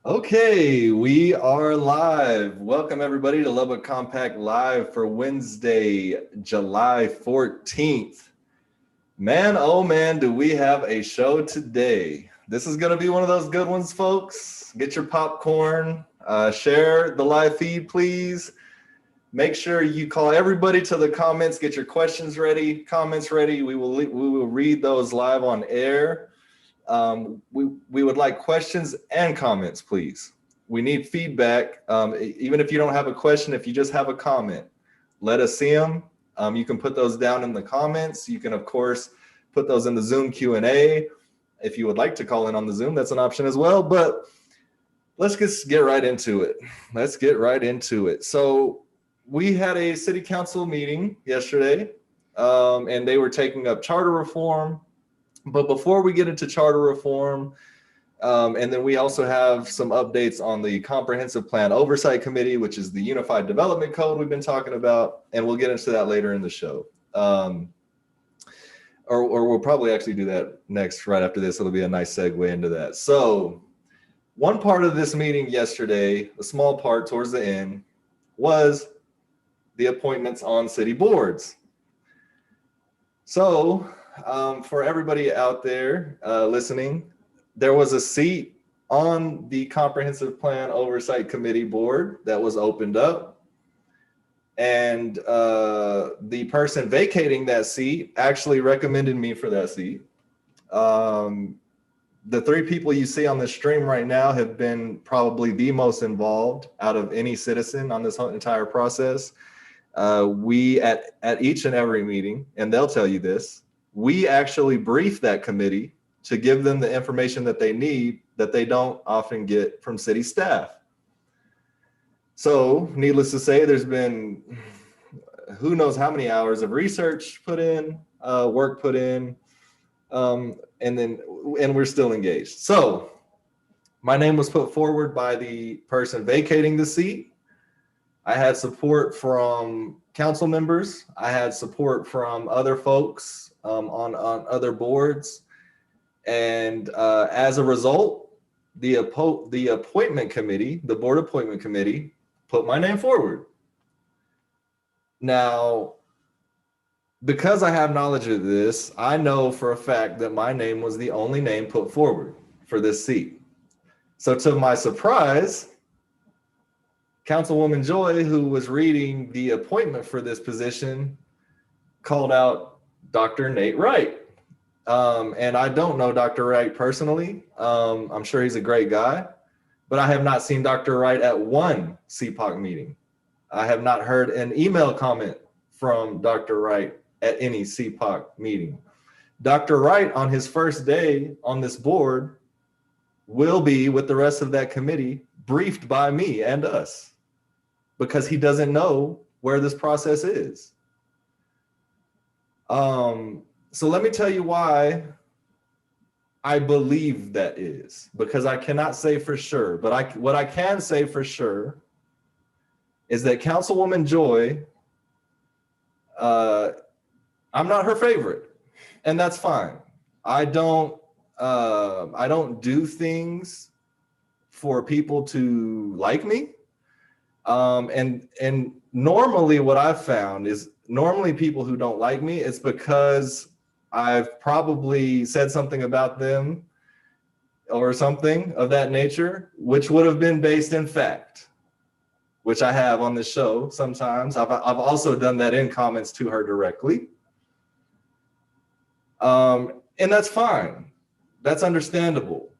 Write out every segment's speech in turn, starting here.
Okay, we are live. Welcome everybody to Lubbock Compact Live for Wednesday, July 14th. Man, oh man, do we have a show today. This is going to be one of those good ones, folks. Get your popcorn, share the live feed, please. Make sure you call everybody to the comments, get your questions ready, comments ready. We will read those live on air. We would like questions and comments, please. We need feedback. Even if you don't have a question, if you just have a comment, let us see them. You can put those down in the comments. You can, of course, put those in the Zoom Q&A. If you would like to call in on the Zoom, that's an option as well. But let's just get right into it. Let's get right into it. So we had a city council meeting yesterday, and they were taking up charter reform. But before we get into charter reform, and then we also have some updates on the Comprehensive Plan Oversight Committee, which is the Unified Development Code we've been talking about, and we'll get into that later in the show. Or we'll probably actually do that next, right after this. It'll be a nice segue into that. So one part of this meeting yesterday, a small part towards the end, was the appointments on city boards. So for everybody out there listening, there was a seat on the Comprehensive Plan Oversight Committee board that was opened up. And the person vacating that seat actually recommended me for that seat. The three people you see on the stream right now have been probably the most involved out of any citizen on this whole entire process. We at each and every meeting, and they'll tell you this, we actually brief that committee to give them the information that they need that they don't often get from city staff. So needless to say, there's been who knows how many hours of research put in, work put in, and we're still engaged. So my name was put forward by the person vacating the seat. I had support from council members. I had support from other folks on other boards. And as a result, the appointment committee, the board appointment committee, put my name forward. Now, because I have knowledge of this, I know for a fact that my name was the only name put forward for this seat. So to my surprise, Councilwoman Joy, who was reading the appointment for this position, called out Dr. Nate Wright. And I don't know Dr. Wright personally. I'm sure he's a great guy, but I have not seen Dr. Wright at one CPOC meeting. I have not heard an email comment from Dr. Wright at any CPOC meeting. Dr. Wright, on his first day on this board, will be, with the rest of that committee, briefed by me and us, because he doesn't know where this process is. So let me tell you why I believe that is, because I cannot say for sure, but what I can say for sure is that Councilwoman Joy, I'm not her favorite, and that's fine. I don't do things for people to like me. And normally what I've found is normally people who don't like me, it's because I've probably said something about them or something of that nature, which would have been based in fact, which I have on the show sometimes. I've also done that in comments to her directly. And that's fine. That's understandable.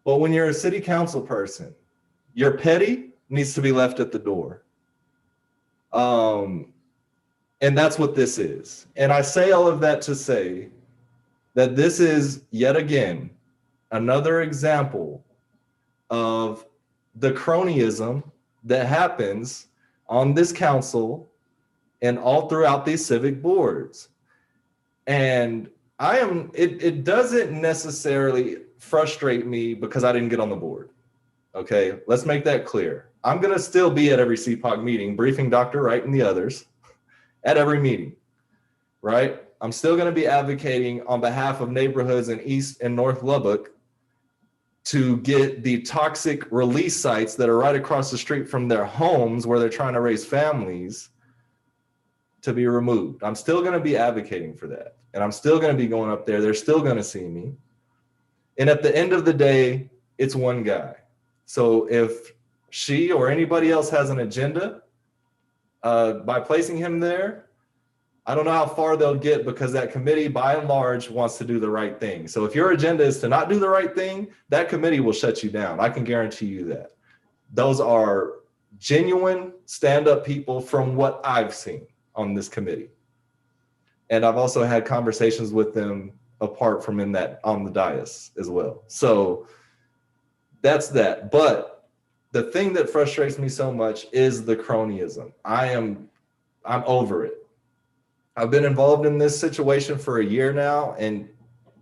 But when you're a city council person, your petty needs to be left at the door. And that's what this is. And I say all of that to say that this is yet again another example of the cronyism that happens on this council and all throughout these civic boards. And it doesn't necessarily frustrate me because I didn't get on the board. Okay, let's make that clear. I'm gonna still be at every CPOC meeting, briefing Dr. Wright and the others at every meeting, right? I'm still gonna be advocating on behalf of neighborhoods in East and North Lubbock to get the toxic release sites that are right across the street from their homes where they're trying to raise families to be removed. I'm still going to be advocating for that. And I'm still going to be going up there. They're still going to see me. And at the end of the day, it's one guy. So if she or anybody else has an agenda, by placing him there, I don't know how far they'll get, because that committee by and large wants to do the right thing. So if your agenda is to not do the right thing, that committee will shut you down. I can guarantee you that. Those are genuine stand-up people from what I've seen on this committee. And I've also had conversations with them apart from on the dais as well. So that's that. But the thing that frustrates me so much is the cronyism. I'm over it. I've been involved in this situation for a year now, and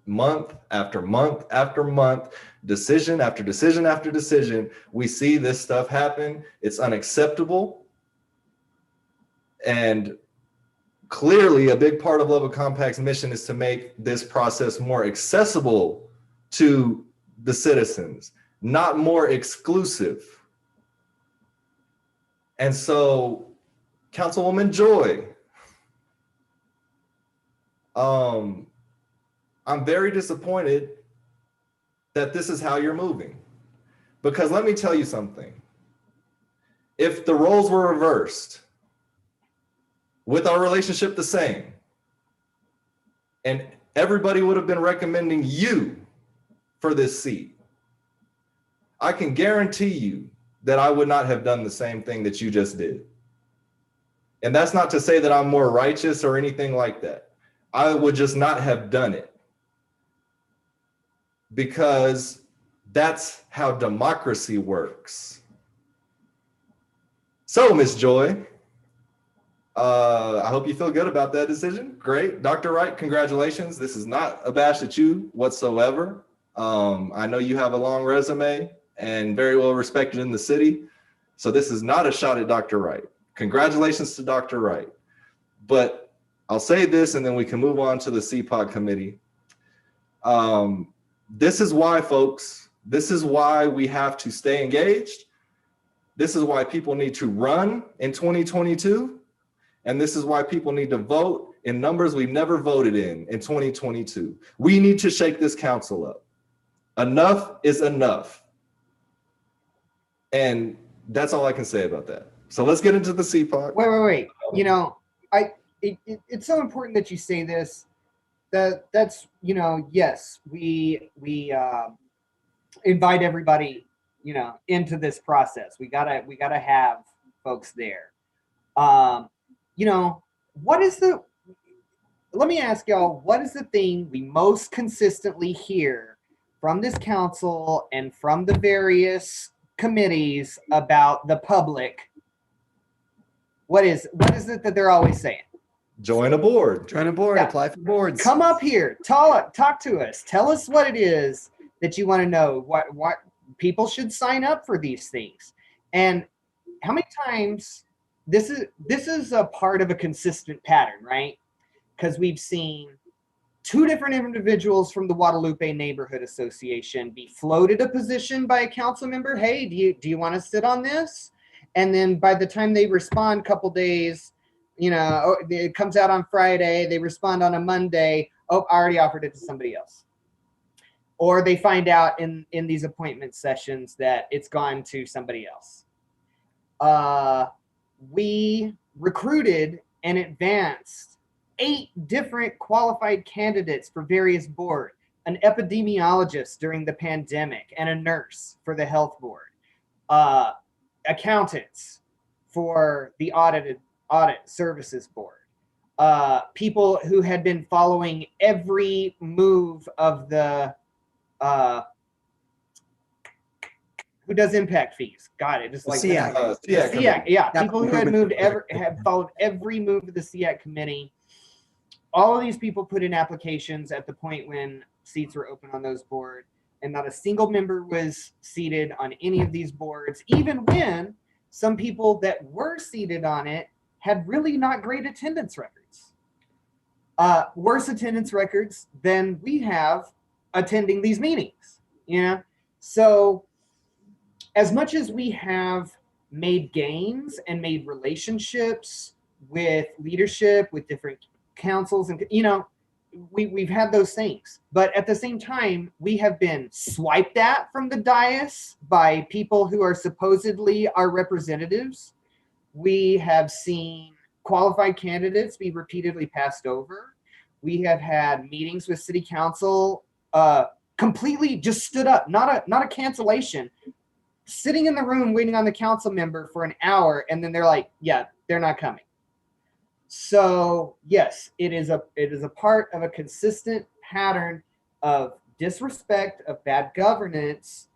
month after month after month, decision after decision after decision, we see this stuff happen. It's unacceptable. And clearly a big part of Lubbock Compact's mission is to make this process more accessible to the citizens, not more exclusive. And so, Councilwoman Joy, I'm very disappointed that this is how you're moving. Because let me tell you something. If the roles were reversed, with our relationship the same, and everybody would have been recommending you for this seat, I can guarantee you that I would not have done the same thing that you just did. And that's not to say that I'm more righteous or anything like that. I would just not have done it, because that's how democracy works. So, Ms. Joy, I hope you feel good about that decision. Great. Dr. Wright, congratulations. This is not a bash at you whatsoever. I know you have a long resume and very well respected in the city. So this is not a shot at Dr. Wright. Congratulations to Dr. Wright. But I'll say this, and then we can move on to the CPOC committee. This is why, folks, this is why we have to stay engaged. This is why people need to run in 2022. And this is why people need to vote in numbers we've never voted in 2022. We need to shake this council up. Enough is enough. And that's all I can say about that. So let's get into the CPOC. Wait. You know, it's so important that you say this. That's yes, we invite everybody, into this process. We gotta have folks there. Let me ask y'all, what is the thing we most consistently hear from this council and from the various committees about the public? What is it that they're always saying? Join a board. Yeah. Apply for boards. Come up here, talk to us. Tell us what it is that you want to know. What people should sign up for these things, and how many times this is a part of a consistent pattern, right? Because we've seen two different individuals from the Guadalupe Neighborhood Association be floated a position by a council member. Hey, do you want to sit on this? And then by the time they respond, couple days, it comes out on Friday, they respond on a Monday. Oh, I already offered it to somebody else. Or they find out in these appointment sessions that it's gone to somebody else. We recruited and advanced 8 different qualified candidates for various boards, an epidemiologist during the pandemic and a nurse for the health board, accountants for the audit services board, people who had been following every move of the who does impact fees. Got it. Just like SEAC. SEAC. Yeah. People who had followed every move of the SEAC committee. All of these people put in applications at the point when seats were open on those boards, and not a single member was seated on any of these boards, even when some people that were seated on it had really not great attendance records. Worse attendance records than we have attending these meetings. So as much as we have made gains and made relationships with leadership, with different councils, and we've had those things, but at the same time we have been swiped at from the dais by people who are supposedly our representatives. We have seen qualified candidates be repeatedly passed over. We have had meetings with city council completely just stood up, not a cancellation, sitting in the room waiting on the council member for an hour, and then they're like, yeah, they're not coming. So yes, it is a part of a consistent pattern of disrespect, of bad governance,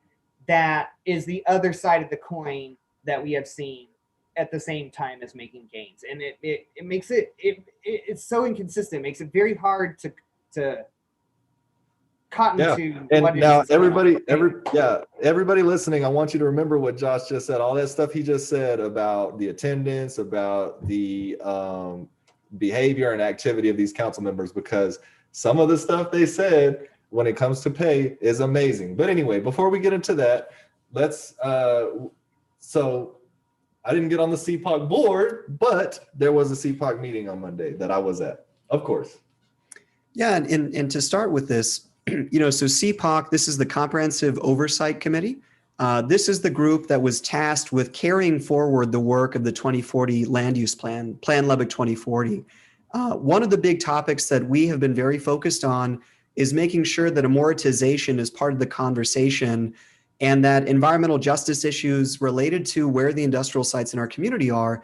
that is the other side of the coin that we have seen at the same time as making gains. And it makes it's so inconsistent. It makes it very hard to cotton Yeah. to And what it now is. everybody listening, I want you to remember what Josh just said. All that stuff he just said about the attendance, about the behavior and activity of these council members, because some of the stuff they said when it comes to pay is amazing. But anyway, before we get into that, let's so I didn't get on the CPOC board, but there was a CPOC meeting on Monday that I was at, of course. Yeah, and to start with this, so CPOC, this is the Comprehensive Oversight Committee. This is the group that was tasked with carrying forward the work of the 2040 Land Use Plan, Plan Lubbock 2040. One of the big topics that we have been very focused on is making sure that amortization is part of the conversation, and that environmental justice issues related to where the industrial sites in our community are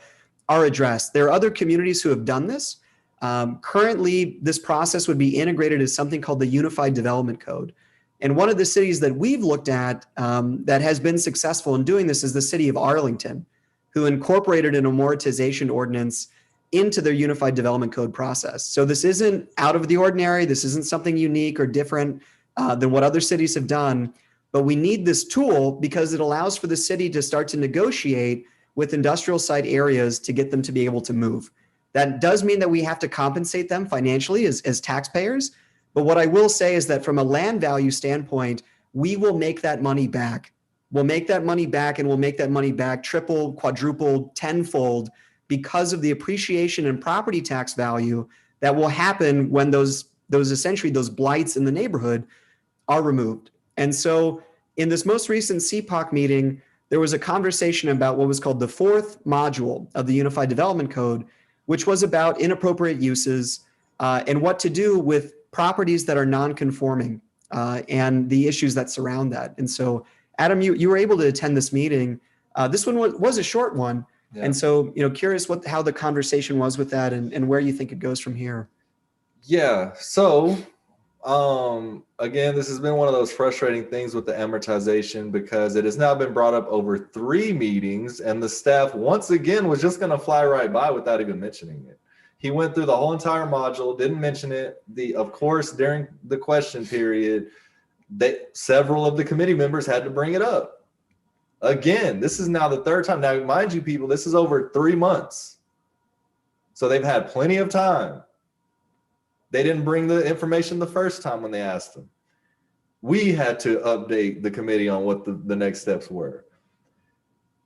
addressed. There are other communities who have done this. Currently, this process would be integrated as something called the Unified Development Code. And one of the cities that we've looked at that has been successful in doing this is the city of Arlington, who incorporated an amortization ordinance into their Unified Development Code process. So this isn't out of the ordinary. This isn't something unique or different than what other cities have done. But we need this tool because it allows for the city to start to negotiate with industrial site areas to get them to be able to move. That does mean that we have to compensate them financially as taxpayers. But what I will say is that from a land value standpoint, we will make that money back. We'll make that money back, and we'll make that money back triple, quadruple, tenfold because of the appreciation in property tax value that will happen when those blights in the neighborhood are removed. And so in this most recent CPOC meeting, there was a conversation about what was called the fourth module of the Unified Development Code, which was about inappropriate uses and what to do with properties that are non-conforming and the issues that surround that. And so, Adam, you were able to attend this meeting. This one was a short one. Yeah. And so, curious how the conversation was with that and where you think it goes from here. Yeah. So, again, this has been one of those frustrating things with the amortization because it has now been brought up over 3 meetings, and the staff once again was just going to fly right by without even mentioning it. He went through the whole entire module, didn't mention it. Of course, during the question period, several of the committee members had to bring it up. Again, this is now the 3rd time. Now, mind you, people, this is over 3 months. So they've had plenty of time. They didn't bring the information the first time when they asked them. We had to update the committee on what the next steps were.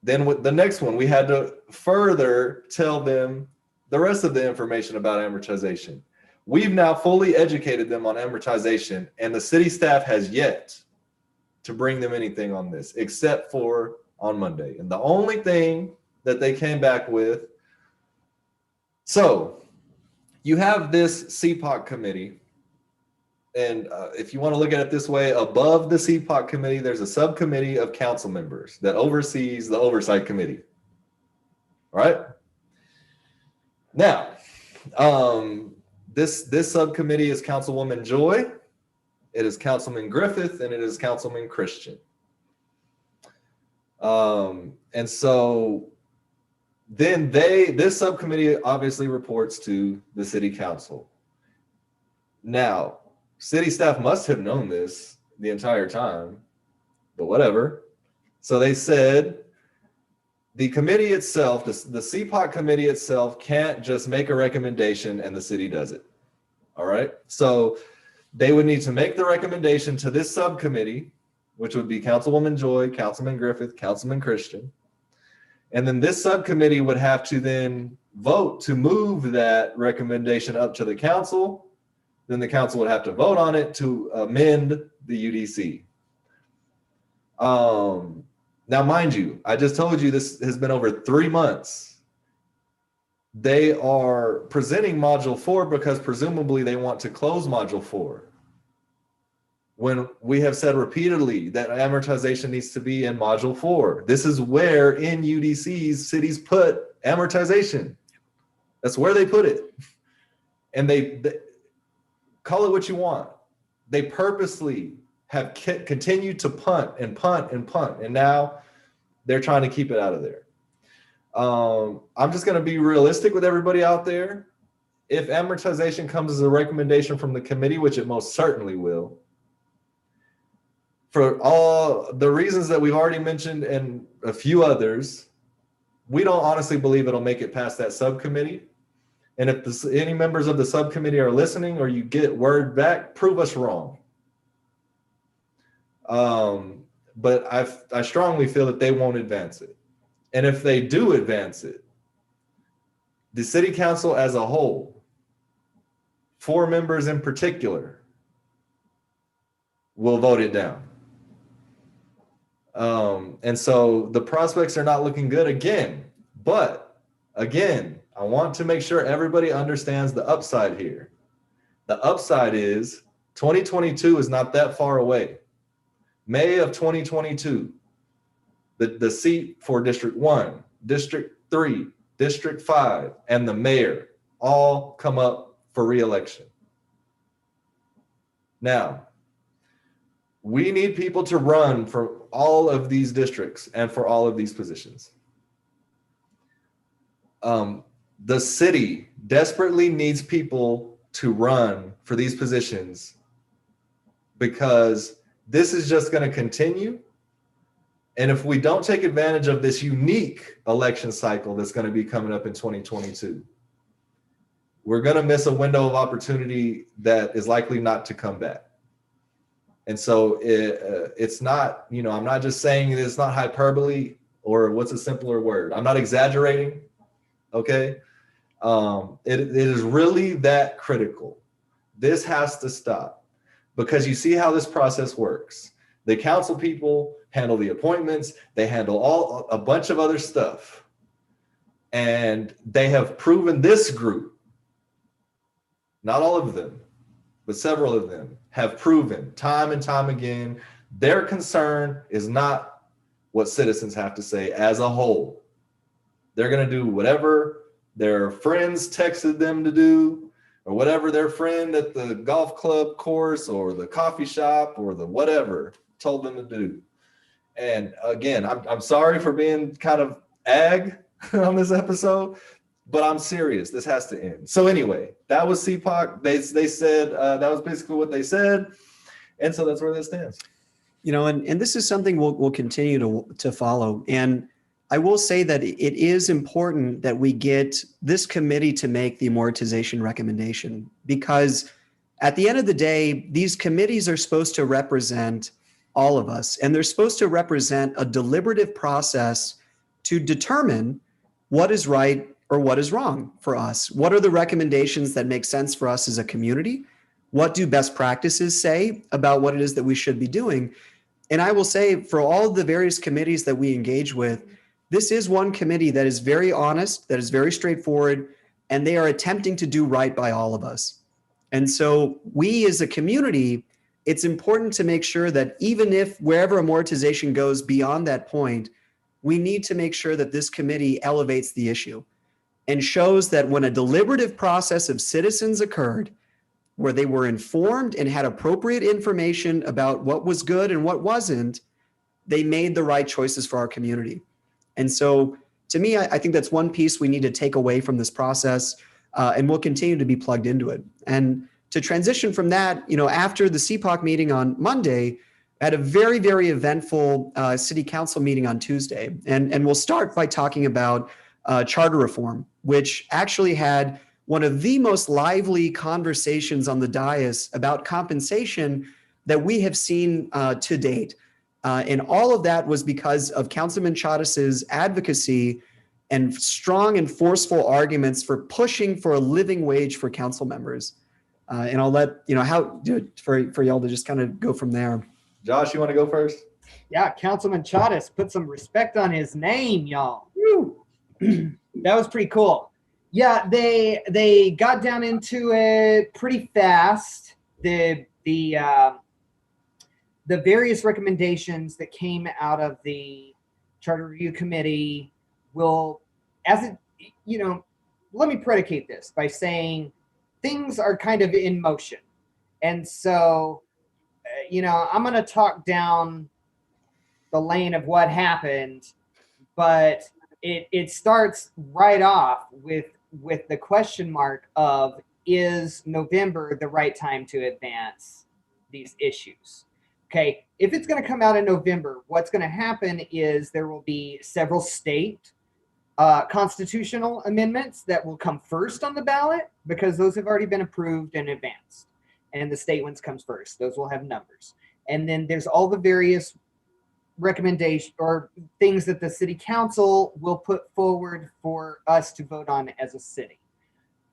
Then with the next one, we had to further tell them the rest of the information about amortization. We've now fully educated them on amortization, and the city staff has yet to bring them anything on this, except for on Monday. And the only thing that they came back with, so you have this CPOC committee, and if you want to look at it this way, above the CPOC committee, there's a subcommittee of council members that oversees the oversight committee. All right? Now, this subcommittee is Councilwoman Joy, it is Councilman Griffith, and it is Councilman Christian. And so then this subcommittee obviously reports to the city council. Now, city staff must have known this the entire time, but whatever. So they said the committee itself, the CPOC committee itself, can't just make a recommendation and the city does it. All right. So they would need to make the recommendation to this subcommittee, which would be Councilwoman Joy, Councilman Griffith, Councilman Christian. And then this subcommittee would have to then vote to move that recommendation up to the council. Then the council would have to vote on it to amend the UDC. Now, mind you, I just told you this has been over 3 months. They are presenting Module 4 because presumably they want to close Module 4. When we have said repeatedly that amortization needs to be in Module 4. This is where in UDCs, cities put amortization. That's where they put it. And they call it what you want. They purposely have continued to punt and punt and punt. And now they're trying to keep it out of there. I'm just going to be realistic with everybody out there. If amortization comes as a recommendation from the committee, which it most certainly will, for all the reasons that we've already mentioned and a few others, we don't honestly believe it'll make it past that subcommittee. And if any members of the subcommittee are listening or you get word back, prove us wrong. But I strongly feel that they won't advance it. And if they do advance it, the city council as a whole, 4 members in particular, will vote it down. And so the prospects are not looking good again. But again, I want to make sure everybody understands the upside here. The upside is 2022 is not that far away. May of 2022, the seat for District 1, District 3, District 5, and the mayor all come up for re-election. Now, we need people to run for all of these districts and for all of these positions. The city desperately needs people to run for these positions because this is just going to continue. And if we don't take advantage of this unique election cycle that's going to be coming up in 2022, we're going to miss a window of opportunity that is likely not to come back. And so it's not, I'm not just saying it's not hyperbole, or what's a simpler word? I'm not exaggerating, okay? It is really that critical. This has to stop because you see how this process works. The council people handle the appointments, they handle a bunch of other stuff. And they have proven this group, not all of them, but several of them have proven time and time again, their concern is not what citizens have to say as a whole. They're going to do whatever their friends texted them to do, or whatever their friend at the golf club course or the coffee shop or the whatever told them to do. And again, I'm sorry for being kind of ag on this episode, but I'm serious. This has to end. So anyway, that was CPOC. They said that was basically what they said. And so that's where this stands. And this is something we'll continue to follow. And I will say that it is important that we get this committee to make the amortization recommendation, because at the end of the day, these committees are supposed to represent all of us, and they're supposed to represent a deliberative process to determine what is right or what is wrong for us. What are the recommendations that make sense for us as a community? What do best practices say about what it is that we should be doing? And I will say, for all the various committees that we engage with, this is one committee that is very honest, that is very straightforward, and they are attempting to do right by all of us. And so we as a community, it's important to make sure that even if wherever amortization goes beyond that point, we need to make sure that this committee elevates the issue and shows that when a deliberative process of citizens occurred, where they were informed and had appropriate information about what was good and what wasn't, they made the right choices for our community. And so to me, I think that's one piece we need to take away from this process, and we'll continue to be plugged into it. And to transition from that, after the CPOC meeting on Monday, I had a very, very eventful city council meeting on Tuesday. And we'll start by talking about charter reform, which actually had one of the most lively conversations on the dais about compensation that we have seen to date. And all of that was because of Councilman Chavez's advocacy and strong and forceful arguments for pushing for a living wage for council members. And I'll let, for y'all to just kind of go from there. Josh, you want to go first? Yeah, Councilman Chavez, put some respect on his name, y'all. Woo. That was pretty cool. Yeah, they got down into it pretty fast. The various recommendations that came out of the Charter Review Committee will, let me predicate this by saying things are kind of in motion. And so, I'm going to talk down the lane of what happened, but it starts right off with the question mark of, is November the right time to advance these issues? Okay, if it's going to come out in November, what's going to happen is there will be several state constitutional amendments that will come first on the ballot because those have already been approved and advanced. And the state ones comes first. Those will have numbers. And then there's all the various recommendations or things that the city council will put forward for us to vote on as a city.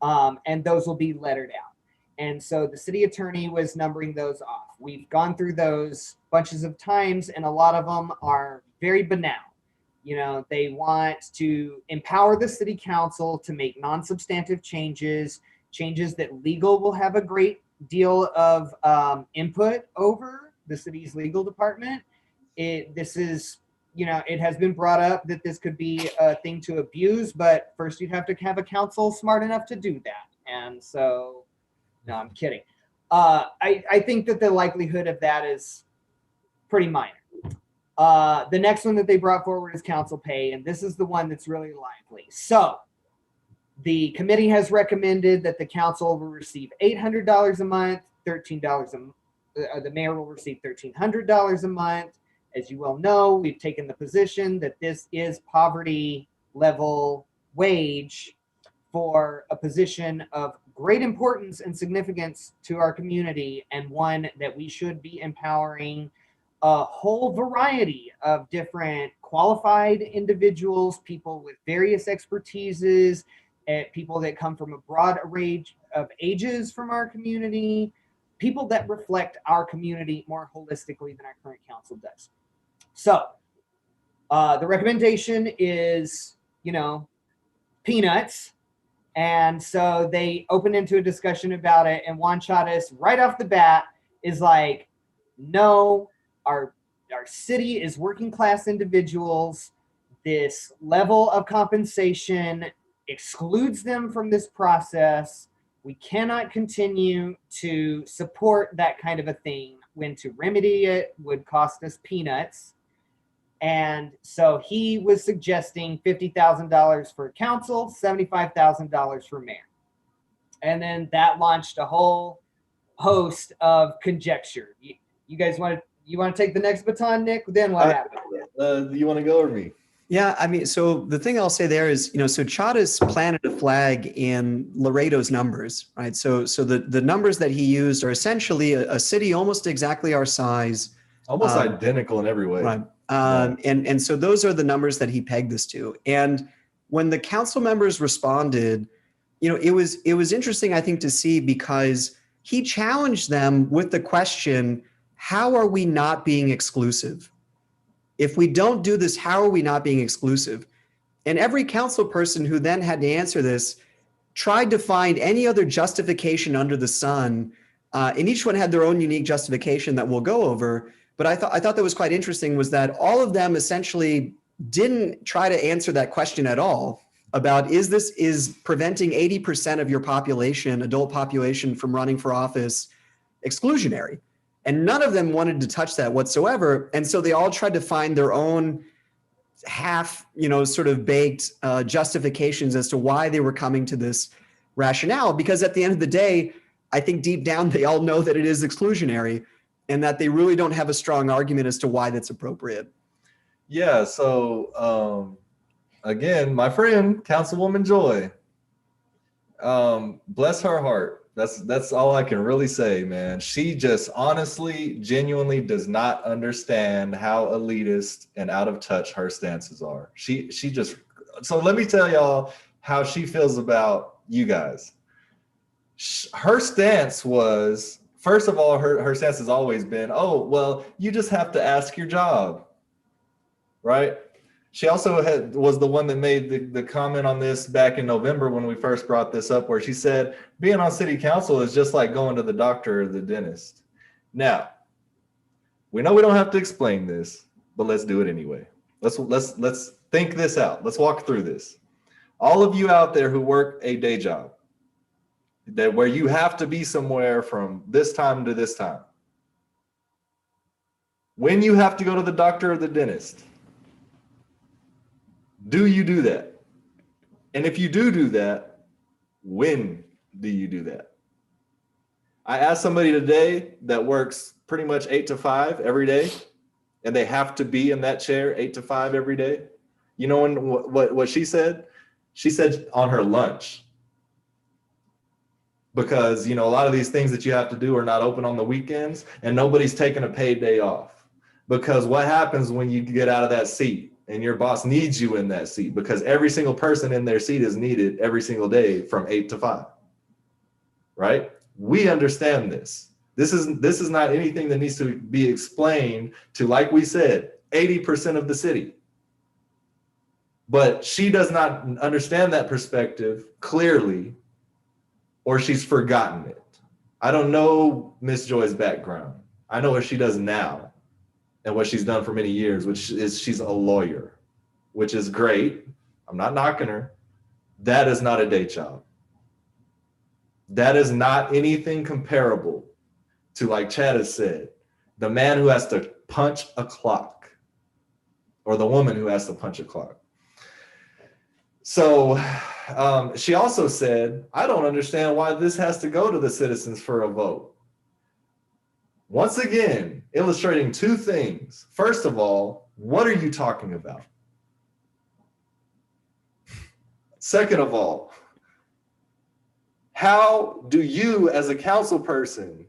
And those will be lettered out. And so the city attorney was numbering those off. We've gone through those bunches of times, and a lot of them are very banal. They want to empower the city council to make non-substantive changes that legal will have a great deal of input over, the city's legal department. It has been brought up that this could be a thing to abuse, but first you'd have to have a council smart enough to do that. And so, no, I'm kidding. I think that the likelihood of that is pretty minor. The next one that they brought forward is council pay, and this is the one that's really lively. So the committee has recommended that the council will receive $800 a month, the mayor will receive $1,300 a month. As you well know, we've taken the position that this is poverty level wage for a position of great importance and significance to our community, and one that we should be empowering a whole variety of different qualified individuals, people with various expertises, people that come from a broad array of ages from our community, people that reflect our community more holistically than our current council does. So the recommendation is, peanuts. And so they open into a discussion about it. And Juan Chavez, right off the bat, is like, no, our city is working class individuals. This level of compensation excludes them from this process. We cannot continue to support that kind of a thing when to remedy it would cost us peanuts. And so he was suggesting $50,000 for council, $75,000 for mayor. And then that launched a whole host of conjecture. You guys want to take the next baton, Nick? Then what happened? You want to go or me? Yeah, I mean, so the thing I'll say there is, so Chavez planted a flag in Laredo's numbers, right? So the numbers that he used are essentially a city almost exactly our size. Almost identical in every way. Right. And so those are the numbers that he pegged this to. And when the council members responded, it was interesting, I think, to see, because he challenged them with the question, how are we not being exclusive? If we don't do this, how are we not being exclusive? And every council person who then had to answer this tried to find any other justification under the sun. And each one had their own unique justification that we'll go over. But I thought that was quite interesting, was that all of them essentially didn't try to answer that question at all about, is preventing 80% of your population, adult population, from running for office exclusionary? And none of them wanted to touch that whatsoever. And so they all tried to find their own half, sort of baked justifications as to why they were coming to this rationale. Because at the end of the day, I think deep down, they all know that it is exclusionary, and that they really don't have a strong argument as to why that's appropriate. Yeah, so again, my friend, Councilwoman Joy, bless her heart. That's all I can really say, man. She just honestly, genuinely does not understand how elitist and out of touch her stances are. She just, so let me tell y'all how she feels about you guys. Her stance was, first of all, her stance has always been, oh, well, you just have to ask your job, right? She also was the one that made the comment on this back in November when we first brought this up, where she said being on city council is just like going to the doctor or the dentist. Now, we know we don't have to explain this, but let's do it anyway. Let's think this out. Let's walk through this. All of you out there who work a day job, that where you have to be somewhere from this time to this time, when you have to go to the doctor or the dentist, do you do that? And if you do that, when do you do that? I asked somebody today that works pretty much 8 to 5 every day, and they have to be in that chair 8 to 5 every day. You know what she said? She said on her lunch. Because, you know, a lot of these things that you have to do are not open on the weekends, and nobody's taking a paid day off. Because what happens when you get out of that seat? And your boss needs you in that seat, because every single person in their seat is needed every single day from 8 to 5, right? We understand this. This is not anything that needs to be explained to, like we said, 80% of the city. But she does not understand that perspective clearly, or she's forgotten it. I don't know Miss Joy's background. I know what she does now and what she's done for many years, which is she's a lawyer, which is great. I'm not knocking her. That is not a day job. That is not anything comparable to, like Chad has said, the man who has to punch a clock, or the woman who has to punch a clock. So she also said, I don't understand why this has to go to the citizens for a vote. Once again, illustrating two things. First of all, what are you talking about? Second of all, how do you as a council person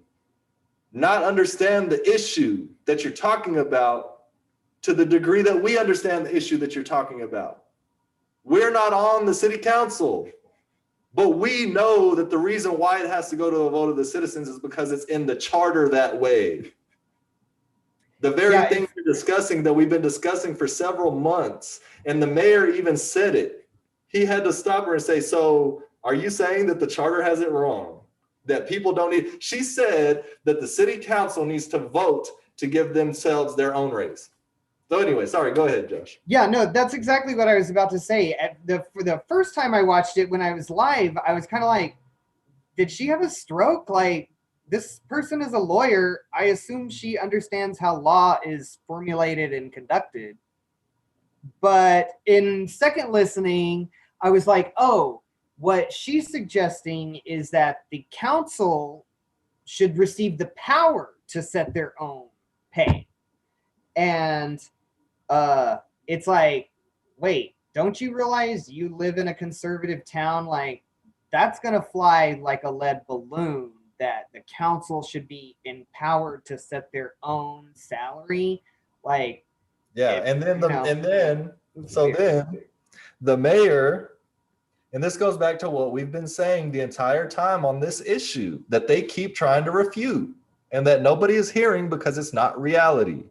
not understand the issue that you're talking about to the degree that we understand the issue that you're talking about? We're not on the city council, but we know that the reason why it has to go to a vote of the citizens is because it's in the charter that way. The very thing we're discussing, that we've been discussing for several months, and the mayor even said it. He had to stop her and say, so are you saying that the charter has it wrong? That people don't need, she said that the city council needs to vote to give themselves their own raise. So anyway, sorry, go ahead, Josh. Yeah, no, that's exactly what I was about to say. For the first time I watched it when I was live, I was kind of like, did she have a stroke? Like, this person is a lawyer. I assume she understands how law is formulated and conducted. But in second listening, I was like, oh, what she's suggesting is that the council should receive the power to set their own pay. And it's like, wait, don't you realize you live in a conservative town? Like, that's going to fly like a lead balloon, that the council should be empowered to set their own salary. Like, yeah. And then the mayor, and this goes back to what we've been saying the entire time on this issue that they keep trying to refute and that nobody is hearing because it's not reality.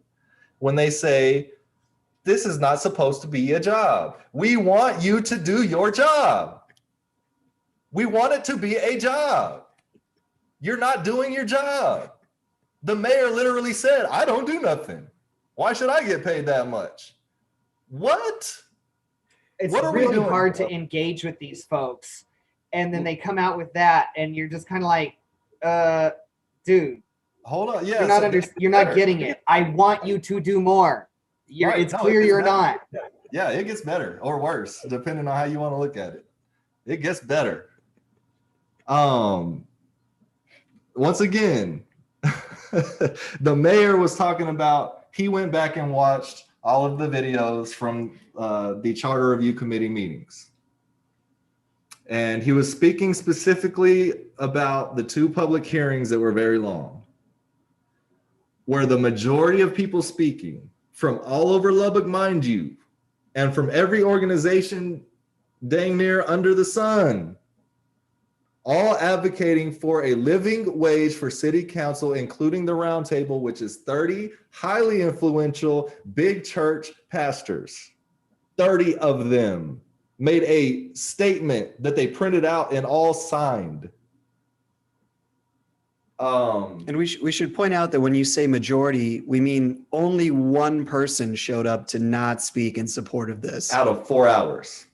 When they say, this is not supposed to be a job. We want you to do your job. We want it to be a job. You're not doing your job. The mayor literally said, I don't do nothing. Why should I get paid that much? What? It's really hard to engage with these folks. And then they come out with that, and you're just kind of like, dude. Hold on. Yeah, you're not getting it. I want you to do more. It's clear you're not. Yeah, it gets better or worse, depending on how you want to look at it. It gets better. Once again, the mayor was talking about, he went back and watched all of the videos from the Charter Review Committee meetings. And he was speaking specifically about the 2 public hearings that were very long, where the majority of people speaking from all over Lubbock, mind you, and from every organization dang near under the sun, all advocating for a living wage for city council, including the roundtable, which is 30 highly influential big church pastors. 30 of them made a statement that they printed out and all signed. And we should point out that when you say majority, we mean only one person showed up to not speak in support of this. Out of 4 hours.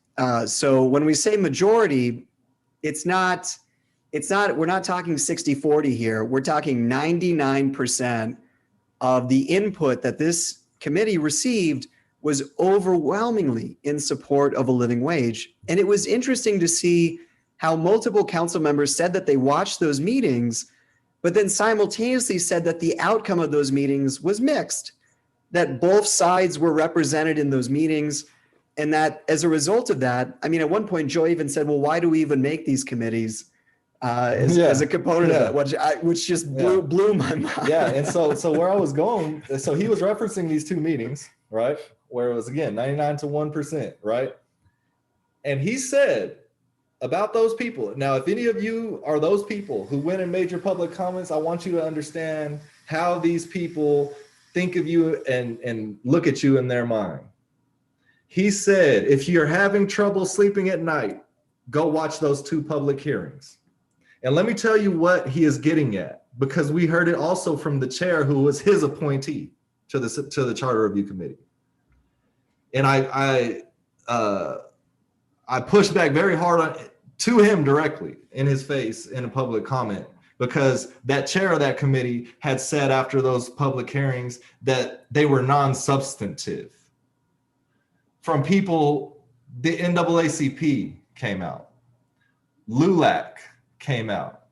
So when we say majority, we're not talking 60-40 here. We're talking 99% of the input that this committee received was overwhelmingly in support of a living wage. And it was interesting to see how multiple council members said that they watched those meetings, but then simultaneously said that the outcome of those meetings was mixed, that both sides were represented in those meetings. And that as a result of that, I mean, at one point, Joy even said, well, why do we even make these committees as a component of that, which just blew my mind. Yeah, and so where I was going, so he was referencing these 2 meetings, right? Where it was, again, 99 to 1%, right? And he said about those people, now, if any of you are those people who went and made your public comments, I want you to understand how these people think of you and look at you in their mind. He said, if you're having trouble sleeping at night, go watch those 2 public hearings. And let me tell you what he is getting at, because we heard it also from the chair who was his appointee to the Charter Review Committee. And I pushed back very hard to him directly in his face in a public comment, because that chair of that committee had said after those public hearings that they were non-substantive. From people, the NAACP came out, LULAC came out,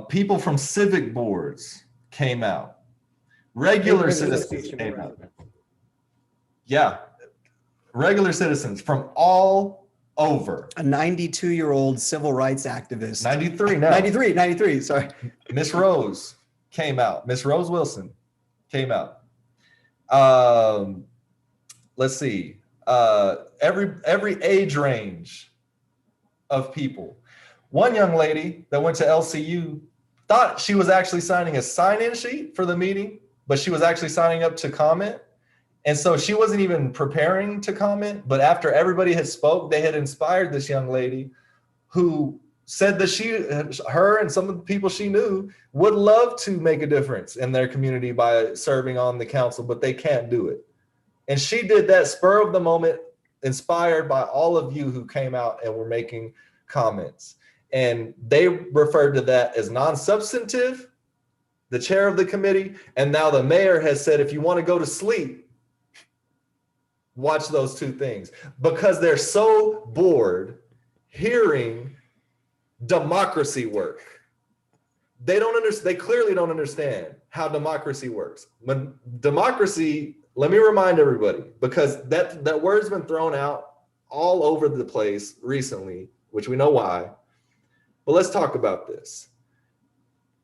people from civic boards came out, regular citizens came out. Yeah, regular citizens from all over. A 92-year-old civil rights activist. 93 now. 93, sorry. Miss Rose came out. Miss Rose Wilson came out. Let's see. Every age range of people. One young lady that went to LCU thought she was actually signing a sign-in sheet for the meeting, but she was actually signing up to comment. And so she wasn't even preparing to comment, but after everybody had spoke, they had inspired this young lady who said that her and some of the people she knew would love to make a difference in their community by serving on the council, but they can't do it. And she did that spur of the moment, inspired by all of you who came out and were making comments. And they referred to that as non-substantive, the chair of the committee. And now the mayor has said, if you want to go to sleep, watch those 2 things, because they're so bored hearing democracy work. They don't understand. They clearly don't understand how democracy works. When democracy, let me remind everybody, because that word's been thrown out all over the place recently, which we know why. But let's talk about this.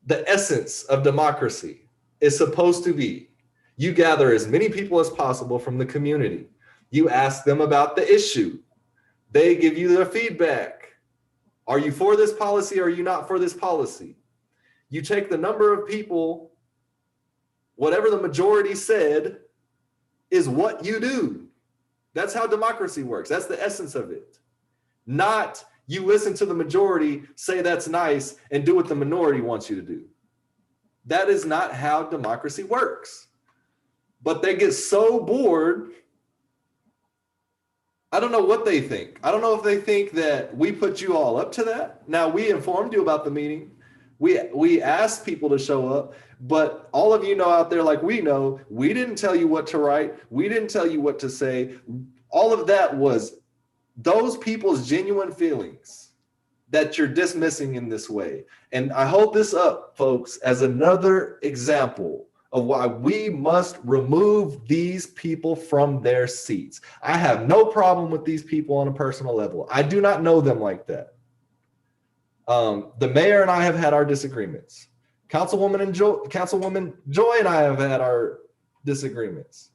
The essence of democracy is supposed to be, you gather as many people as possible from the community. You ask them about the issue. They give you their feedback. Are you for this policy? Or are you not for this policy? You take the number of people, whatever the majority said is what you do. That's how democracy works. That's the essence of it. Not you listen to the majority, say that's nice, and do what the minority wants you to do. That is not how democracy works. But they get so bored. I don't know what they think. I don't know if they think that we put you all up to that. Now, we informed you about the meeting. We asked people to show up, but all of you know out there, like we know, we didn't tell you what to write. We didn't tell you what to say. All of that was those people's genuine feelings that you're dismissing in this way. And I hold this up, folks, as another example of why we must remove these people from their seats. I have no problem with these people on a personal level. I do not know them like that. The mayor and I have had our disagreements. Councilwoman Joy and I have had our disagreements.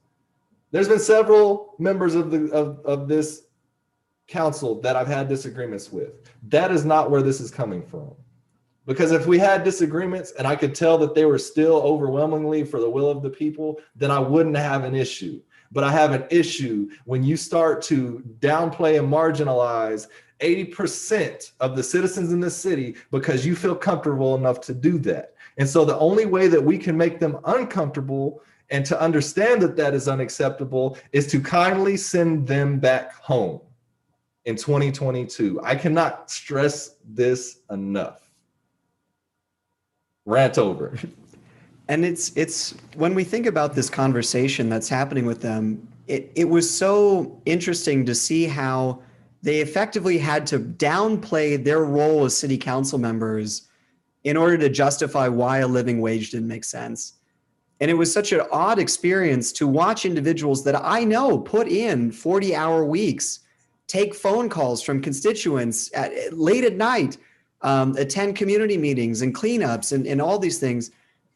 There's been several members of this council that I've had disagreements with. That is not where this is coming from. Because if we had disagreements and I could tell that they were still overwhelmingly for the will of the people, then I wouldn't have an issue. But I have an issue when you start to downplay and marginalize 80% of the citizens in this city because you feel comfortable enough to do that. And so the only way that we can make them uncomfortable and to understand that that is unacceptable is to kindly send them back home in 2022. I cannot stress this enough. Rant over. And it's when we think about this conversation that's happening with them, it was so interesting to see how they effectively had to downplay their role as city council members in order to justify why a living wage didn't make sense. And it was such an odd experience to watch individuals that I know put in 40-hour weeks, take phone calls from constituents late at night, attend community meetings and cleanups and all these things.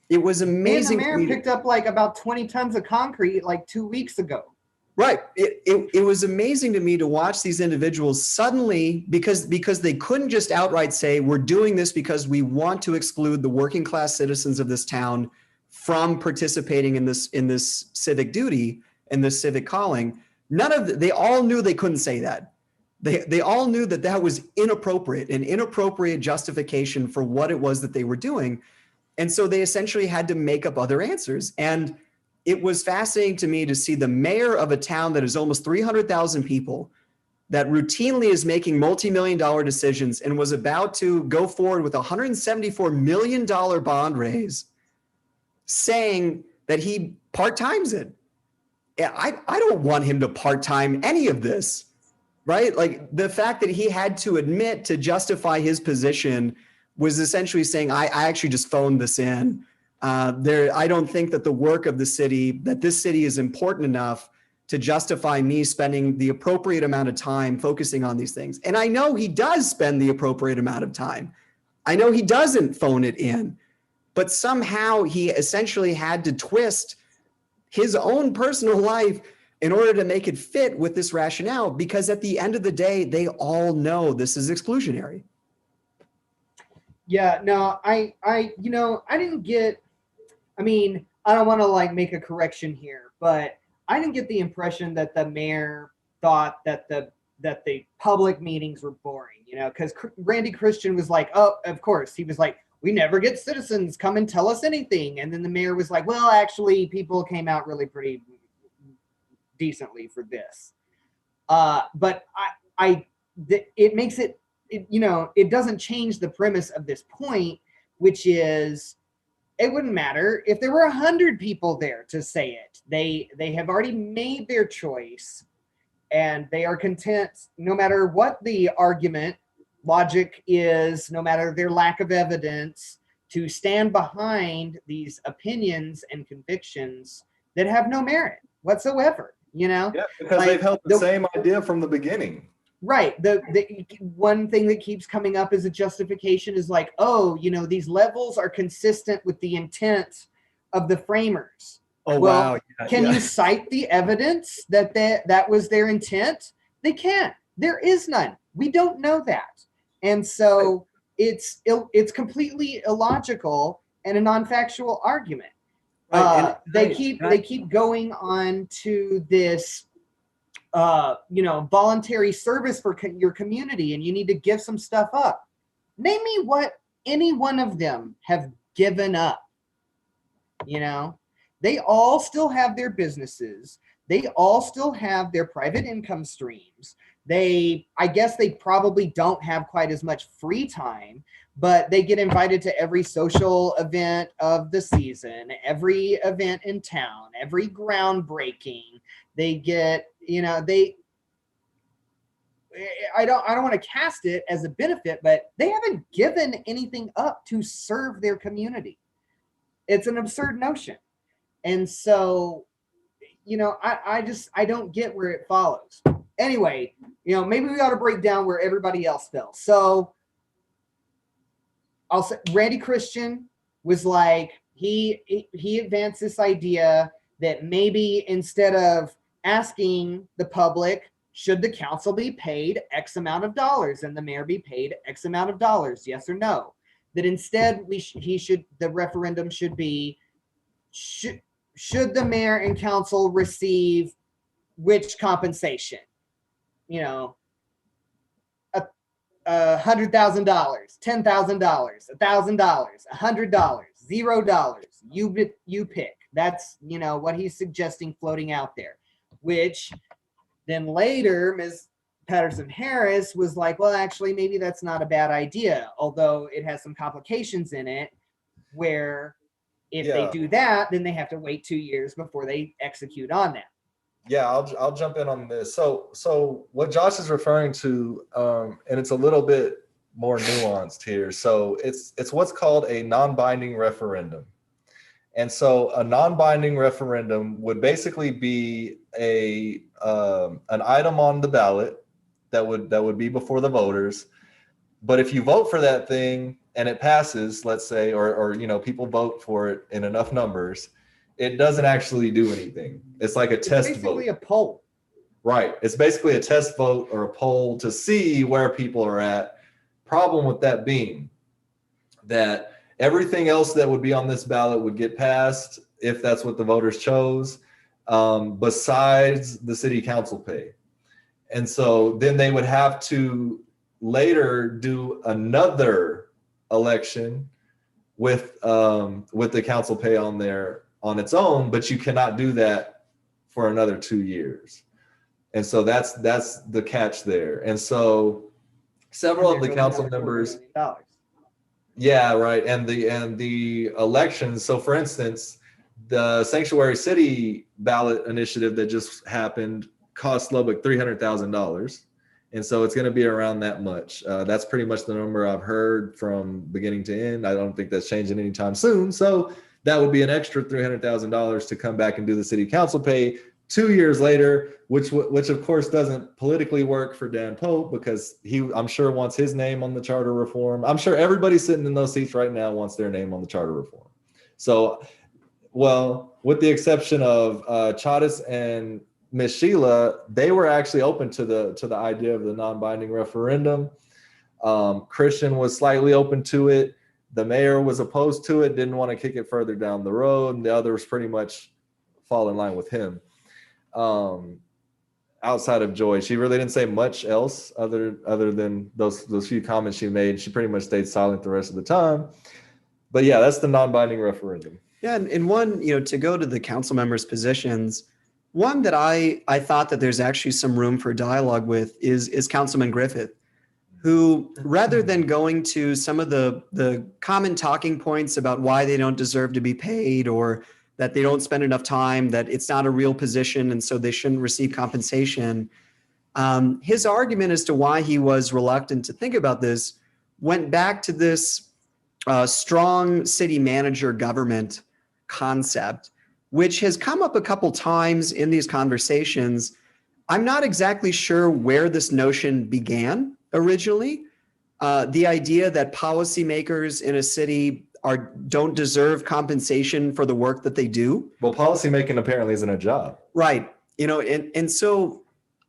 It was amazing. And the mayor picked up like about 20 tons of concrete like 2 weeks ago. Right. It was amazing to me to watch these individuals suddenly, because they couldn't just outright say, we're doing this because we want to exclude the working class citizens of this town from participating in this civic duty and this civic calling. They all knew they couldn't say that. They all knew that that was inappropriate, an inappropriate justification for what it was that they were doing. And so they essentially had to make up other answers. And it was fascinating to me to see the mayor of a town that is almost 300,000 people, that routinely is making multi-million-dollar decisions and was about to go forward with a $174 million bond raise, saying that he part-times it. I don't want him to part-time any of this, right? Like the fact that he had to admit to justify his position was essentially saying, I actually just phoned this in. I don't think that the work of the city, that this city is important enough to justify me spending the appropriate amount of time focusing on these things. And I know he does spend the appropriate amount of time. I know he doesn't phone it in, but somehow he essentially had to twist his own personal life in order to make it fit with this rationale, because at the end of the day, they all know this is exclusionary. Yeah, no, I didn't get, I mean, I don't want to like make a correction here, but I didn't get the impression that the mayor thought that the public meetings were boring, because Randy Christian was like, oh, of course. He was like, we never get citizens come and tell us anything. And then the mayor was like, well, actually, people came out really pretty decently for this. But it makes it, it doesn't change the premise of this point, which is, it wouldn't matter if there were 100 people there to say it. They have already made their choice, and they are content, no matter what the argument logic is, no matter their lack of evidence, to stand behind these opinions and convictions that have no merit whatsoever. Yeah, because they've held the same idea from the beginning. Right. The one thing that keeps coming up as a justification is like, oh, these levels are consistent with the intent of the framers. Oh, well, wow. Yeah, can you cite the evidence that was their intent? They can't. There is none. We don't know that. And so it's completely illogical and a non-factual argument. Right. They keep going on to this voluntary service for your community, and you need to give some stuff up. Name me what any one of them have given up. They all still have their businesses. They all still have their private income streams. I guess they probably don't have quite as much free time, but they get invited to every social event of the season, every event in town, every groundbreaking. They get, I don't want to cast it as a benefit, but they haven't given anything up to serve their community. It's an absurd notion. And so, I don't get where it follows. Anyway, maybe we ought to break down where everybody else fell. So I'll say Randy Christian was like, he advanced this idea that maybe instead of asking the public, should the council be paid X amount of dollars and the mayor be paid X amount of dollars, yes or no, that instead the referendum should be, should the mayor and council receive which compensation? $100,000, $10,000, $1,000, $100, $0. You pick. That's what he's suggesting floating out there. Which then later, Ms. Patterson Harris was like, well, actually, maybe that's not a bad idea, although it has some complications in it, where if they do that, then they have to wait 2 years before they execute on that. Yeah, I'll jump in on this. So what Josh is referring to, and it's a little bit more nuanced here. So it's what's called a non-binding referendum. And so a non-binding referendum would basically be an item on the ballot that would be before the voters. But if you vote for that thing and it passes, let's say, or people vote for it in enough numbers, it doesn't actually do anything. It's like a test vote. It's basically a poll. Right. It's basically a test vote or a poll to see where people are at. Problem with that being that everything else that would be on this ballot would get passed if that's what the voters chose, besides the city council pay. And so then they would have to later do another election with the council pay on there on its own, but you cannot do that for another 2 years. And so that's the catch there. And so several of the council members, yeah, right. And the elections. So for instance, the Sanctuary City ballot initiative that just happened cost Lubbock $300,000. And so it's going to be around that much. That's pretty much the number I've heard from beginning to end. I don't think that's changing anytime soon. So that would be an extra $300,000 to come back and do the city council pay 2 years later, which of course doesn't politically work for Dan Pope, because I'm sure wants his name on the charter reform. I'm sure everybody sitting in those seats right now wants their name on the charter reform. So, well, with the exception of Chavez and Miss Sheila, they were actually open to the idea of the non-binding referendum. Christian was slightly open to it. The mayor was opposed to it, didn't want to kick it further down the road, and the others pretty much fall in line with him. Outside of Joy, she really didn't say much else other than those few comments she made. She pretty much stayed silent the rest of the time. But yeah, that's the non-binding referendum. Yeah, and one, to go to the council members' positions, one that I thought that there's actually some room for dialogue with is Councilman Griffith, who, rather than going to some of the common talking points about why they don't deserve to be paid, or that they don't spend enough time, that it's not a real position and so they shouldn't receive compensation, his argument as to why he was reluctant to think about this went back to this strong city manager government concept, which has come up a couple times in these conversations. I'm not exactly sure where this notion began originally. The idea that policymakers in a city don't deserve compensation for the work that they do. Well, policymaking apparently isn't a job. Right. And so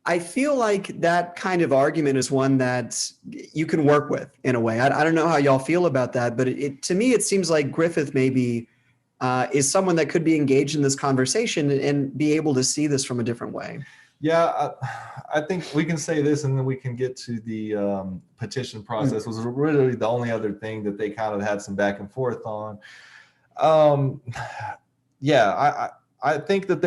I feel like that kind of argument is one that you can work with in a way. I don't know how y'all feel about that, but to me, it seems like Griffith maybe is someone that could be engaged in this conversation and be able to see this from a different way. Yeah, I think we can say this, and then we can get to the petition process. Was really the only other thing that they kind of had some back and forth on. Yeah, I think that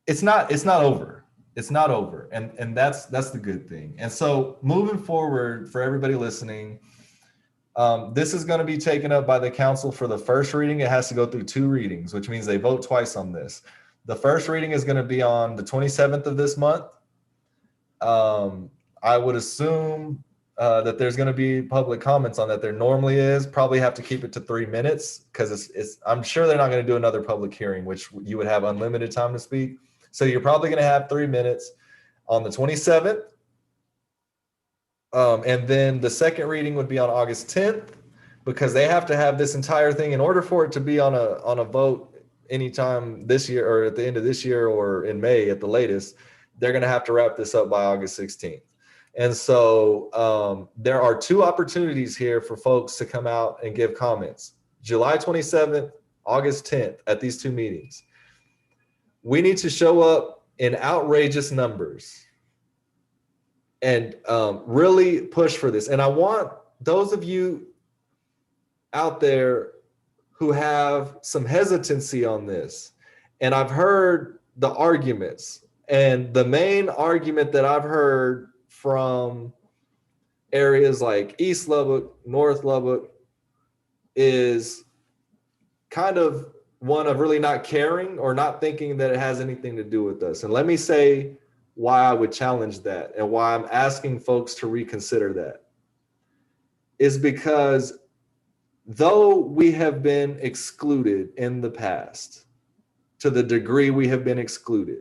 it's not over. It's not over, and that's the good thing. And so moving forward, for everybody listening, this is going to be taken up by the council for the first reading. It has to go through 2 readings, which means they vote twice on this. The first reading is going to be on the 27th of this month. I would assume that there's going to be public comments on that. There normally is. Probably have to keep it to 3 minutes because I'm sure they're not going to do another public hearing, which you would have unlimited time to speak. So you're probably going to have 3 minutes on the 27th. And then the second reading would be on August 10th, because they have to have this entire thing in order for it to be on a vote anytime this year or at the end of this year or in May at the latest. They're going to have to wrap this up by August 16th. And so there are 2 opportunities here for folks to come out and give comments. July 27th, August 10th at these 2 meetings. We need to show up in outrageous numbers and really push for this. And I want those of you out there who have some hesitancy on this, and I've heard the arguments, and the main argument that I've heard from areas like East Lubbock, North Lubbock, is kind of one of really not caring or not thinking that it has anything to do with us. And let me say why I would challenge that and why I'm asking folks to reconsider that is because though we have been excluded in the past to the degree we have been excluded,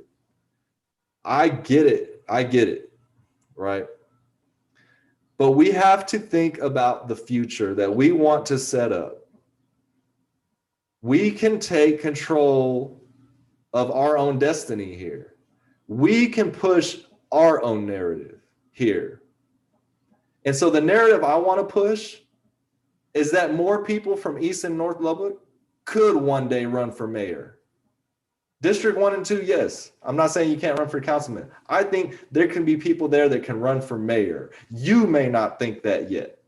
I get it, right? But we have to think about the future that we want to set up. We can take control of our own destiny here. We can push our own narrative here. And so the narrative I want to push is that more people from East and North Lubbock could one day run for mayor. District 1 and 2, yes. I'm not saying you can't run for councilman. I think there can be people there that can run for mayor. You may not think that yet,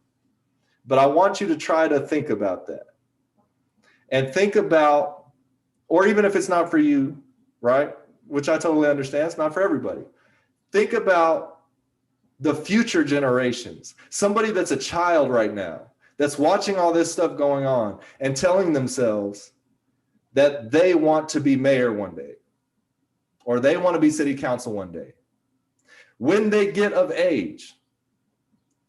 but I want you to try to think about that. And think about, or even if it's not for you, right? Which I totally understand, it's not for everybody. Think about the future generations. Somebody that's a child right now, that's watching all this stuff going on and telling themselves that they want to be mayor one day, or they want to be city council one day. When they get of age,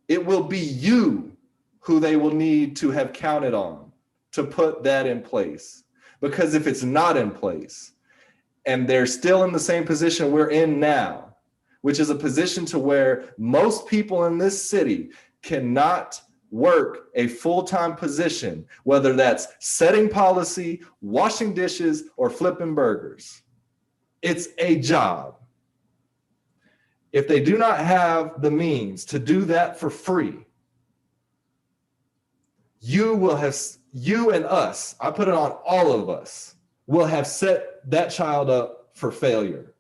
it will be you who they will need to have counted on to put that in place. Because if it's not in place and they're still in the same position we're in now, which is a position to where most people in this city cannot work a full-time position, whether that's setting policy, washing dishes, or flipping burgers. It's a job. If they do not have the means to do that for free, you and us, I put it on all of us, will have set that child up for failure.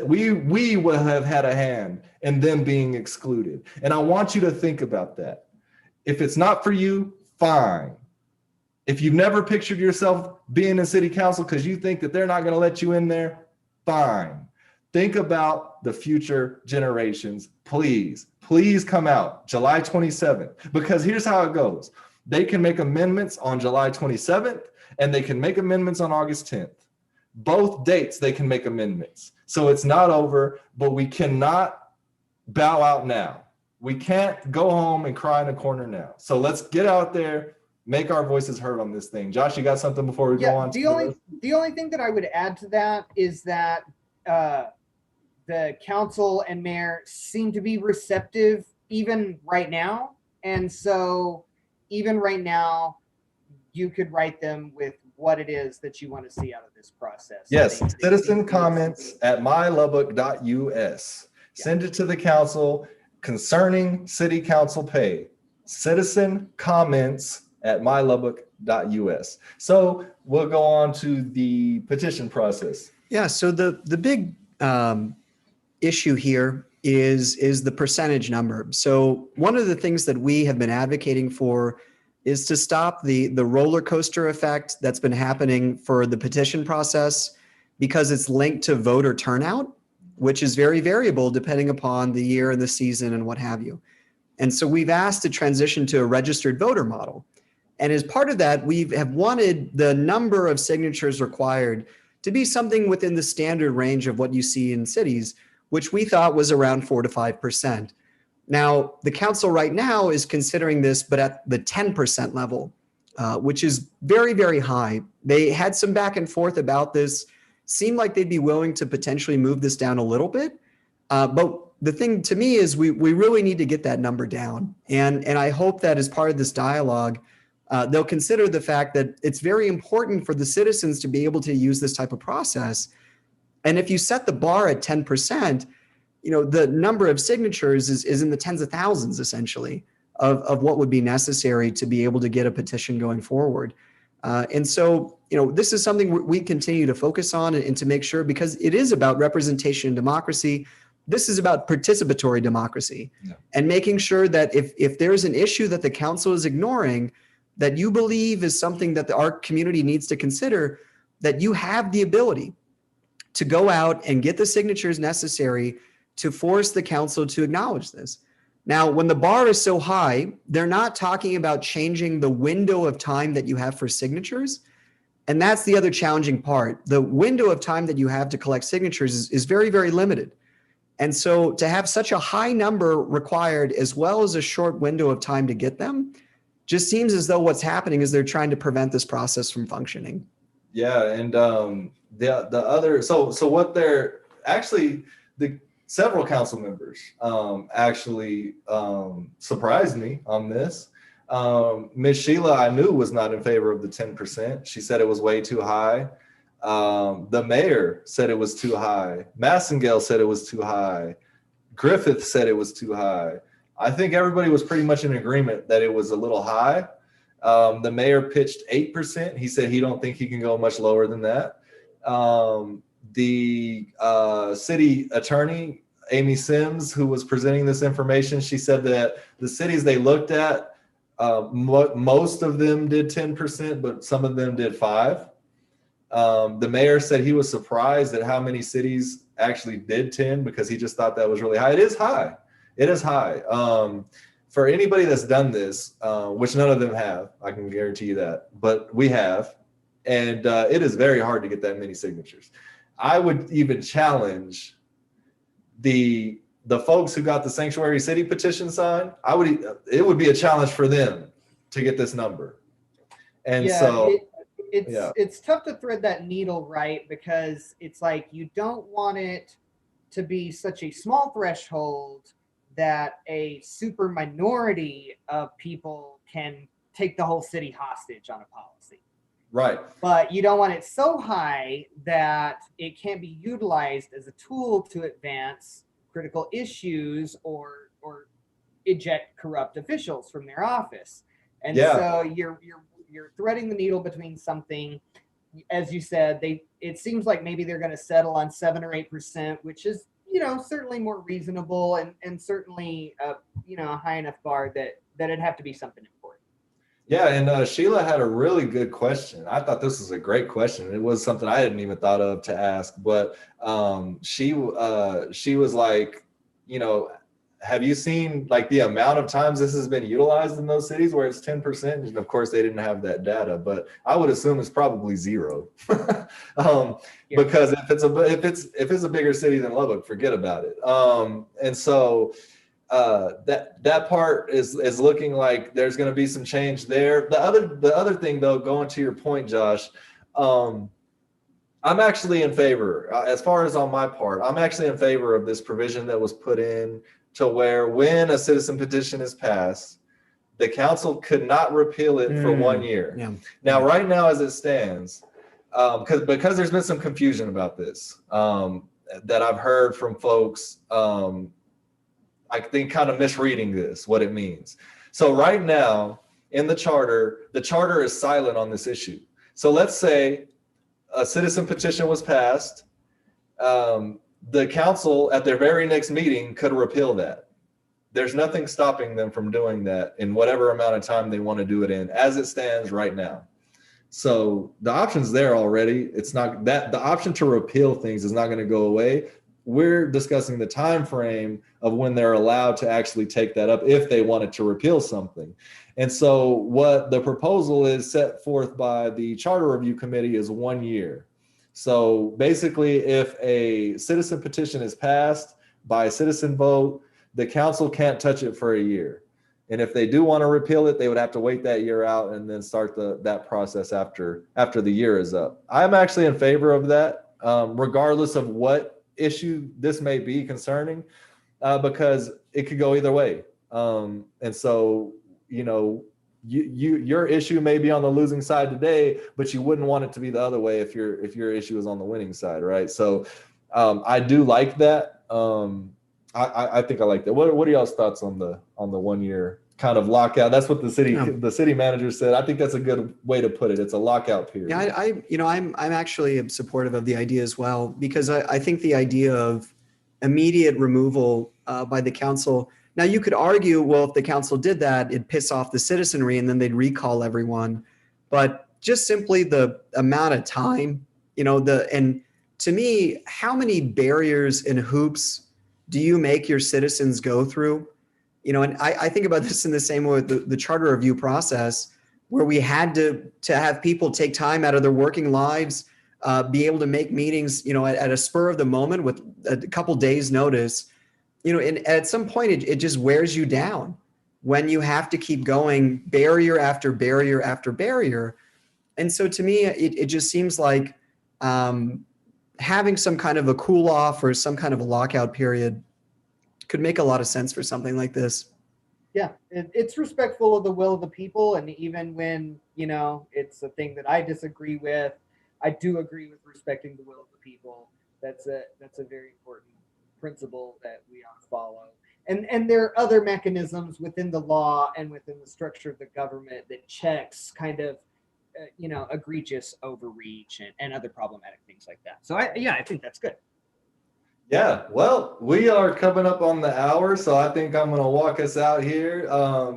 We will have had a hand in them being excluded. And I want you to think about that. If it's not for you, fine. If you've never pictured yourself being in city council because you think that they're not going to let you in there, fine. Think about the future generations. Please come out July 27th, because here's how it goes. They can make amendments on July 27th and they can make amendments on August 10th. Both dates they can make amendments. So it's not over, but we cannot bow out now. We can't go home and cry in a corner now. So let's get out there, make our voices heard on this thing. Josh, you got something before we go on? The only thing that I would add to that is that the council and mayor seem to be receptive even right now. And so even right now, you could write them with what it is that you want to see out of this process. Yes, citizen comments at mylubbock.us. Send it to the council concerning city council pay. Citizen comments at mylubbock.us. So we'll go on to the petition process. Yeah, so the big issue here is the percentage number. So one of the things that we have been advocating for is to stop the roller coaster effect that's been happening for the petition process, because it's linked to voter turnout, which is very variable depending upon the year and the season and what have you. And so we've asked to transition to a registered voter model. And as part of that, we have wanted the number of signatures required to be something within the standard range of what you see in cities, which we thought was around 4 to 5%. Now, the council right now is considering this, but at the 10% level, which is very, very high. They had some back and forth about this, seemed like they'd be willing to potentially move this down a little bit. But the thing to me is we really need to get that number down. And I hope that as part of this dialogue, they'll consider the fact that it's very important for the citizens to be able to use this type of process. And if you set the bar at 10%, the number of signatures is in the tens of thousands, essentially, of what would be necessary to be able to get a petition going forward. And so, this is something we continue to focus on and to make sure, because it is about representation and democracy. This is about participatory democracy, and making sure that if there's an issue that the council is ignoring, that you believe is something that our community needs to consider, that you have the ability to go out and get the signatures necessary to force the council to acknowledge this. Now, when the bar is so high, they're not talking about changing the window of time that you have for signatures. And that's the other challenging part. The window of time that you have to collect signatures is very, very limited. And so to have such a high number required, as well as a short window of time to get them, just seems as though what's happening is they're trying to prevent this process from functioning. Yeah, and the other, so what they're actually, several council members actually surprised me on this. Ms. Sheila, I knew, was not in favor of the 10%. She said it was way too high. The mayor said it was too high. Massengale said it was too high. Griffith said it was too high. I think everybody was pretty much in agreement that it was a little high. The mayor pitched 8%. He said he don't think he can go much lower than that. The city attorney, Amy Sims, who was presenting this information, she said that the cities they looked at, most of them did 10%, but some of them did 5%. The mayor said he was surprised at how many cities actually did 10, because he just thought that was really high. It is high. It is high. For anybody that's done this, which none of them have, I can guarantee you that, but we have, and it is very hard to get that many signatures. I would even challenge the folks who got the Sanctuary City petition signed. It would be a challenge for them to get this number. And it's tough to thread that needle, right? Because it's like, you don't want it to be such a small threshold that a super minority of people can take the whole city hostage on a policy. Right. But you don't want it so high that it can't be utilized as a tool to advance critical issues or eject corrupt officials from their office. And so you're threading the needle between something, as you said, it seems like maybe they're going to settle on 7 or 8%, which is, certainly more reasonable and certainly a high enough bar that it'd have to be something important. Yeah, and Sheila had a really good question. I thought this was a great question. It was something I hadn't even thought of to ask, but she was like, have you seen like the amount of times this has been utilized in those cities where it's 10%? And of course they didn't have that data, but I would assume it's probably 0. Because if it's a bigger city than Lubbock, forget about it. And so that part is looking like there's going to be some change there. The other thing, though, going to your point, Josh, I'm actually in favor, as far as on my part, I'm actually in favor of this provision that was put in to where when a citizen petition is passed, the council could not repeal it for 1 year. Yeah. Now, right now, as it stands, because there's been some confusion about this that I've heard from folks, I think kind of misreading this, what it means. So right now in the charter is silent on this issue. So let's say a citizen petition was passed. The council at their very next meeting could repeal that. There's nothing stopping them from doing that in whatever amount of time they want to do it in, as it stands right now. So the option's there already. It's not that the option to repeal things is not going to go away. We're discussing the time frame of when they're allowed to actually take that up if they wanted to repeal something. And so what the proposal is set forth by the Charter Review Committee is 1 year. So basically, if a citizen petition is passed by a citizen vote, the council can't touch it for a year. And if they do want to repeal it, they would have to wait that year out and then start that process after the year is up. I'm actually in favor of that, regardless of what issue this may be concerning, because it could go either way. And so, your issue may be on the losing side today, but you wouldn't want it to be the other way if your issue is on the winning side, right? So I do like that. I think I like that. What are y'all's thoughts on the 1 year kind of lockout? That's what the city manager said. I think that's a good way to put it. It's a lockout period. Yeah, I'm actually supportive of the idea as well, because I think the idea of immediate removal by the council. Now, you could argue, well, if the council did that, it'd piss off the citizenry and then they'd recall everyone. But just simply the amount of time, and to me, how many barriers and hoops do you make your citizens go through? And I think about this in the same way with the charter review process, where we had to have people take time out of their working lives, be able to make meetings, at a spur of the moment with a couple days notice. And at some point it just wears you down when you have to keep going barrier after barrier after barrier. And so to me, it just seems like having some kind of a cool off or some kind of a lockout period could make a lot of sense for something like this. Yeah, it's respectful of the will of the people. And even when, it's a thing that I disagree with, I do agree with respecting the will of the people. That's a very important principle that we ought to follow. And there are other mechanisms within the law and within the structure of the government that checks kind of, egregious overreach and other problematic things like that. So I think that's good. Yeah, well, we are coming up on the hour, so I think I'm going to walk us out here.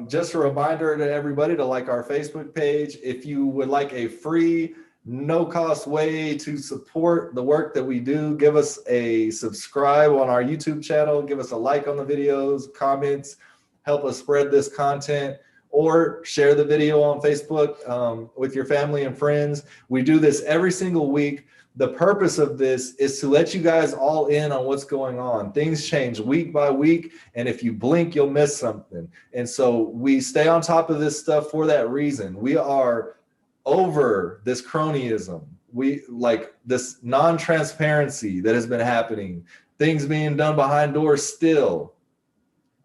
Just a reminder to everybody to like our Facebook page. If you would like a free, no-cost way to support the work that we do, give us a subscribe on our YouTube channel, give us a like on the videos, comments, help us spread this content, or share the video on Facebook with your family and friends. We do this every single week. The purpose of this is to let you guys all in on what's going on. Things change week by week, and if you blink, you'll miss something. And so we stay on top of this stuff for that reason. We are over this cronyism. We like this non-transparency that has been happening, things being done behind doors still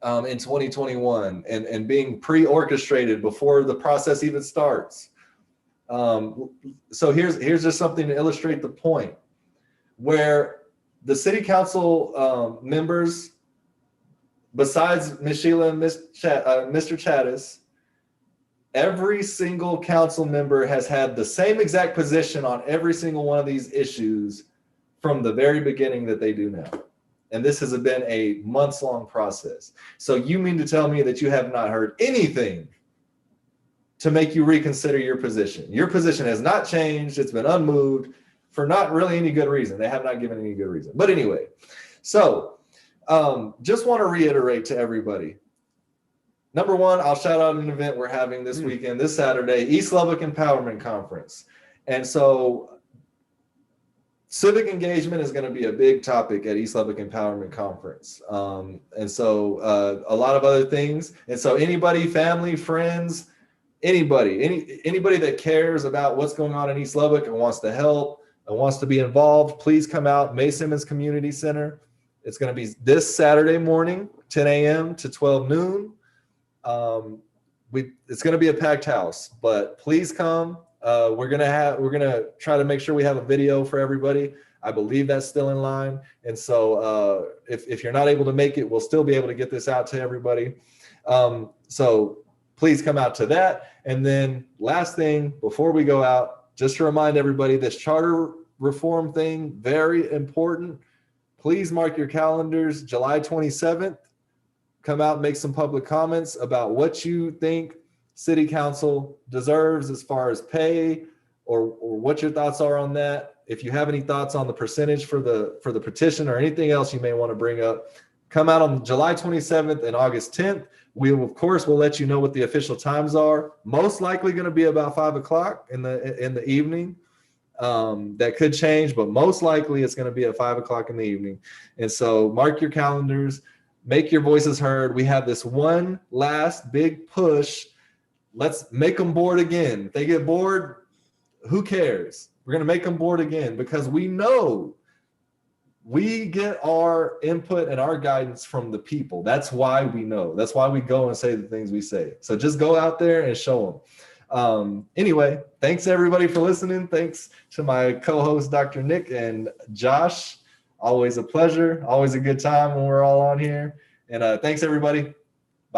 in 2021 and being pre-orchestrated before the process even starts. So here's just something to illustrate the point, where the city council members, besides Ms. Sheila and Mr. Chattis, every single council member has had the same exact position on every single one of these issues from the very beginning that they do now. And this has been a months-long process. So you mean to tell me that you have not heard anything to make you reconsider your position? Your position has not changed. It's been unmoved for not really any good reason. They have not given any good reason. But anyway, so just want to reiterate to everybody. Number one, I'll shout out an event we're having this weekend, this Saturday, East Lubbock Empowerment Conference. And so civic engagement is going to be a big topic at East Lubbock Empowerment Conference. And so a lot of other things. And so anybody, family, friends, anybody that cares about what's going on in East Lubbock and wants to help and wants to be involved, please come out. May Simmons Community Center. It's going to be this Saturday morning, 10 a.m. to 12 noon. It's going to be a packed house, but please come. We're going to try to make sure we have a video for everybody. I believe that's still in line. And so if you're not able to make it, we'll still be able to get this out to everybody. So please come out to that. And then last thing before we go out, just to remind everybody, this charter reform thing, very important. Please mark your calendars, July 27th. Come out and make some public comments about what you think city council deserves as far as pay, or what your thoughts are on that. If you have any thoughts on the percentage for the petition or anything else you may want to bring up, come out on July 27th and August 10th. We of course will let you know what the official times are. Most likely going to be about 5 o'clock in the evening. That could change, but most likely it's going to be at 5 o'clock in the evening. And so mark your calendars. make your voices heard. We have this one last big push. Let's make them bored again. If they get bored, who cares? We're going to make them bored again, because we know we get our input and our guidance from the people. That's why we know. That's why we go and say the things we say. So just go out there and show them. Anyway, thanks everybody for listening. Thanks to my co-host, Dr. Nick and Josh. Always a pleasure. Always a good time when we're all on here. And thanks everybody.